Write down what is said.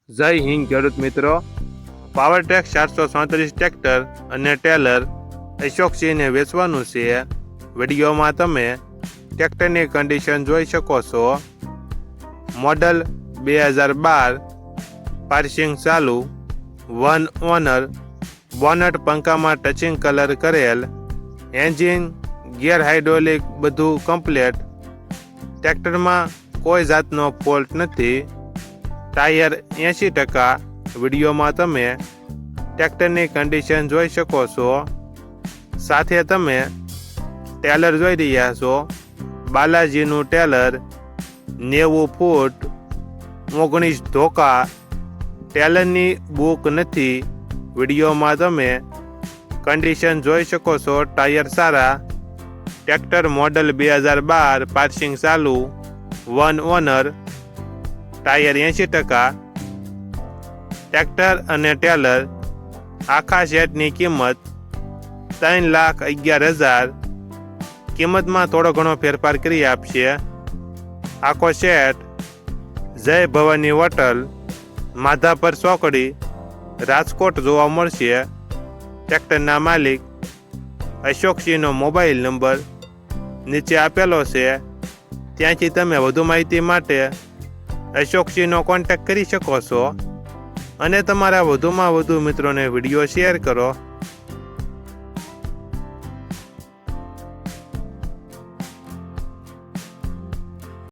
જય હિન્દ ખેડૂત મિત્રો, પાવરટેક 437 ટ્રેક્ટર અને ટેલર અશોકસિંહને વેચવાનું છે. વિડીયોમાં તમે ટ્રેક્ટરની કન્ડિશન જોઈ શકો છો. મોડલ 2012, પાર્સિંગ ચાલુ, 1 ઓનર, બોનટ પંખામાં ટચિંગ કલર કરેલ, એન્જિન ગિયર હાઇડ્રોલિક બધું કમ્પ્લેટ. ટ્રેક્ટરમાં કોઈ જાતનો ફોલ્ટ નથી. ટાયર 80%. વિડીયોમાં તમે ટ્રેક્ટરની કન્ડિશન જોઈ શકો છો. સાથે તમે ટેલર જોઈ રહ્યા છો. બાલાજીનું ટેલર, 90 ફૂટ, 19 ધોકા. ટેલરની બુક નથી. વિડીયોમાં તમે કન્ડિશન જોઈ શકો છો. ટાયર સારા. ટ્રેક્ટર મોડલ 2012, પાર્સિંગ ચાલુ, 1 ઓનર, ટાયર 80%. ટ્રેક્ટર અને ટેલર આખા સેટની કિંમત 3,11,000. કિંમતમાં થોડો ઘણો ફેરફાર કરી આપશે. આખો સેટ જય ભવાની હોટલ, માધાપર ચોકડી, રાજકોટ જોવા મળશે. ટ્રેક્ટરના માલિક અશોકસિંહનો મોબાઈલ નંબર નીચે આપેલો છે. ત્યાંથી તમે વધુ માહિતી માટે અશોકસિંહનો કોન્ટેક્ટ કરી શકો છો અને તમારા વધુમાં વધુ મિત્રોને વિડીયો શેર કરો.